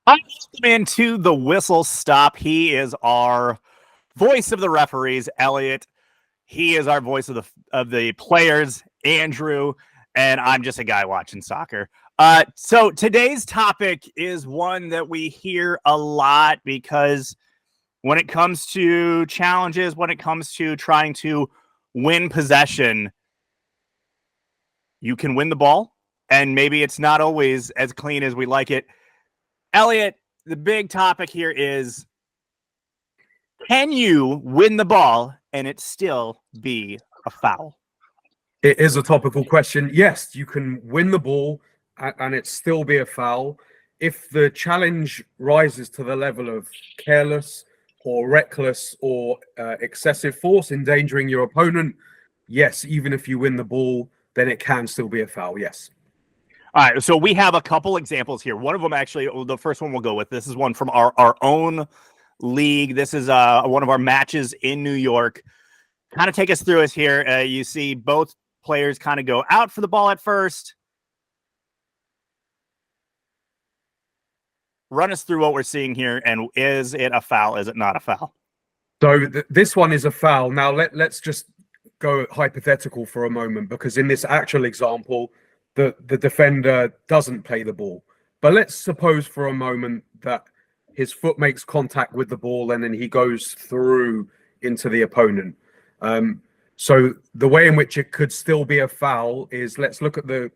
I welcome into the whistle stop. He is our voice of the referees, Eliot. He is our voice of the players, Andrew, and I'm just a guy watching soccer. So today's topic is one that we hear a lot because when it comes to challenges, when it comes to trying to win possession, you can win the ball, and maybe it's not always as clean as we like it. Eliot, the big topic here is, can you win the ball and it still be a foul? It is a topical question. Yes, you can win the ball and it still be a foul. If the challenge rises to the level of careless or reckless or excessive force, endangering your opponent, yes, even if you win the ball, then it can still be a foul. Yes. All right, so we have a couple examples here. One of them, actually, the first one we'll go with. This is one from our own league. This is one of our matches in New York. Kind of take us through us here. You see both players kind of go out for the ball at first. Run us through what we're seeing here, and is it a foul? Is it not a foul? So this one is a foul. Now let's just go hypothetical for a moment, because in this actual example, the defender doesn't play the ball. But let's suppose for a moment that his foot makes contact with the ball and then he goes through into the opponent. So the way in which it could still be a foul is, let's look at the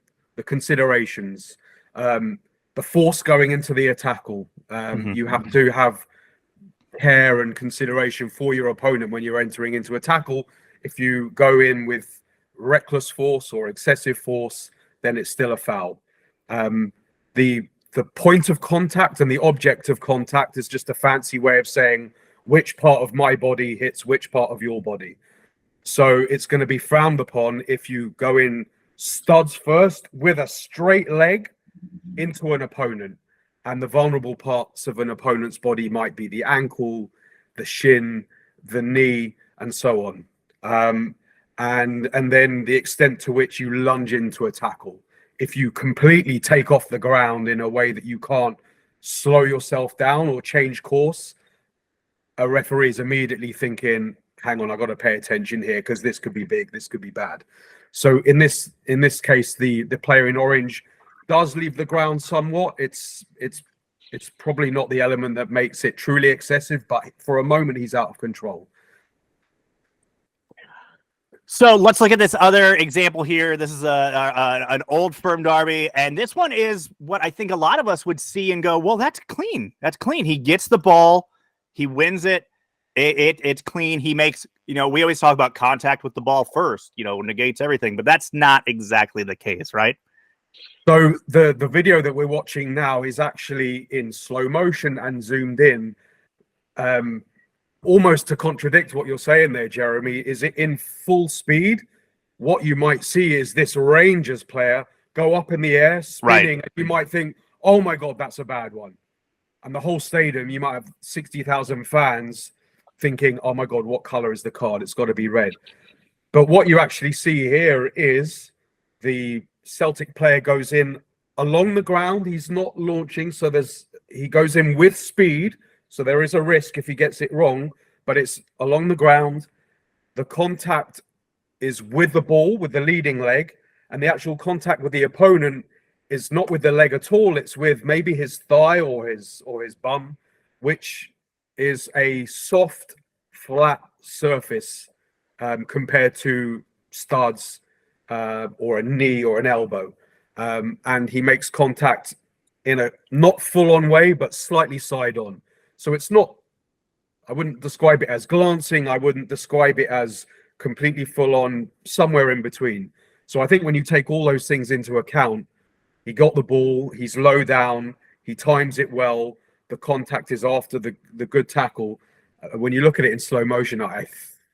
considerations. The force going into the tackle. You have to have care and consideration for your opponent when you're entering into a tackle. If you go in with reckless force or excessive force, then it's still a foul. The point of contact and the object of contact is just a fancy way of saying which part of my body hits which part of your body. So it's going to be frowned upon if you go in studs first with a straight leg into an opponent, and the vulnerable parts of an opponent's body might be the ankle, the shin, the knee, and so on. And then the extent to which you lunge into a tackle. If you completely take off the ground in a way that you can't slow yourself down or change course, a referee is immediately thinking, hang on, I've got to pay attention here because this could be big, this could be bad. So in this case, the player in orange does leave the ground somewhat. It's probably not the element that makes it truly excessive, but for a moment he's out of control. So let's look at this other example here. This is an old firm derby, and this one is what I think a lot of us would see and go, well, that's clean. That's clean. He gets the ball. He wins it. It's clean. He makes, we always talk about contact with the ball first, negates everything, but that's not exactly the case, right? So the video that we're watching now is actually in slow motion and zoomed in. Almost to contradict what you're saying there, Jeremy, is it in full speed? What you might see is this Rangers player go up in the air, spinning, and you might think, oh my God, that's a bad one. And the whole stadium, you might have 60,000 fans thinking, oh my God, what color is the card? It's got to be red. But what you actually see here is the Celtic player goes in along the ground. He's not launching, so he goes in with speed. So there is a risk if he gets it wrong, but it's along the ground. The contact is with the ball, with the leading leg, and the actual contact with the opponent is not with the leg at all. It's with maybe his thigh or his bum, which is a soft, flat surface compared to studs or a knee or an elbow. And he makes contact in a not full-on way, but slightly side-on. So it's not, I wouldn't describe it as glancing. I wouldn't describe it as completely full on, somewhere in between. So I think when you take all those things into account, he got the ball, he's low down, he times it well, the contact is after the good tackle. When you look at it in slow motion, I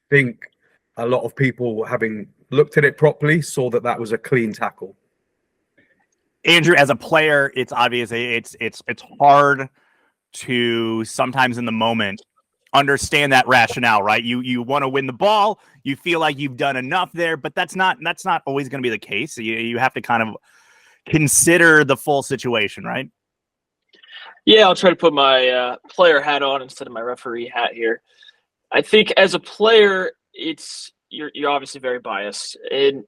think a lot of people, having looked at it properly, saw that was a clean tackle. Andrew, as a player, it's obvious it's hard to sometimes in the moment understand that rationale, right? You want to win the ball, you feel like you've done enough there, but that's not always going to be the case. You have to kind of consider the full situation, right? Yeah, I'll try to put my player hat on instead of my referee hat here. I think as a player, you're obviously very biased, and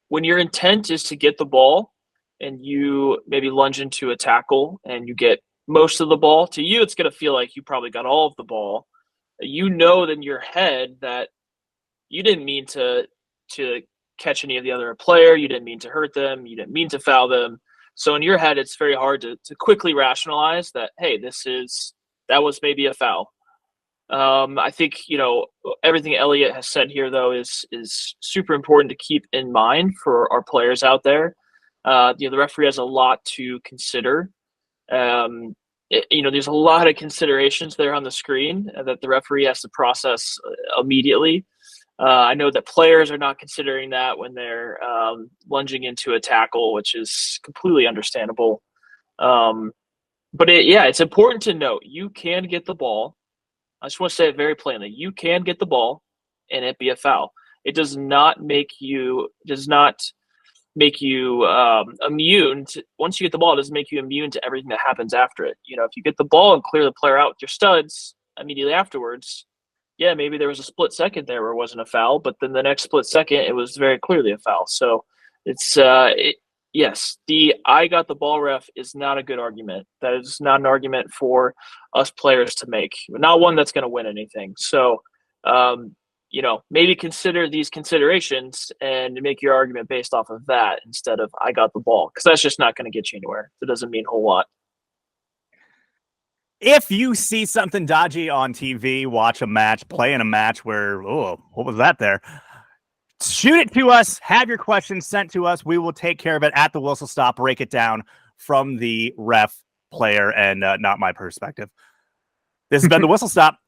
when your intent is to get the ball, and you maybe lunge into a tackle and you get most of the ball, to you it's going to feel like you probably got all of the ball. You know in your head that you didn't mean to catch any of the other player, you didn't mean to hurt them, you didn't mean to foul them. So in your head, it's very hard to quickly rationalize that, hey, that was maybe a foul. I think everything Eliot has said here, though, is super important to keep in mind for our players out there. The referee has a lot to consider. There's a lot of considerations there on the screen that the referee has to process immediately. I know that players are not considering that when they're lunging into a tackle, which is completely understandable. But it's important to note you can get the ball. I just want to say it very plainly. You can get the ball and it be a foul. It does not make you immune to, once you get the ball, it doesn't make you immune to everything that happens after it. If you get the ball and clear the player out with your studs immediately afterwards, yeah, maybe there was a split second there where it wasn't a foul, but then the next split second it was very clearly a foul. So it's yes, the I got the ball ref is not a good argument. That is not an argument for us players to make. Not one that's going to win anything. So maybe consider these considerations and make your argument based off of that instead of I got the ball, because that's just not going to get you anywhere. It doesn't mean a whole lot. If you see something dodgy on TV, watch a match, play in a match where, what was that there? Shoot it to us. Have your questions sent to us. We will take care of it at the whistle stop, break it down from the ref, player, and not my perspective. This has been the Whistle Stop.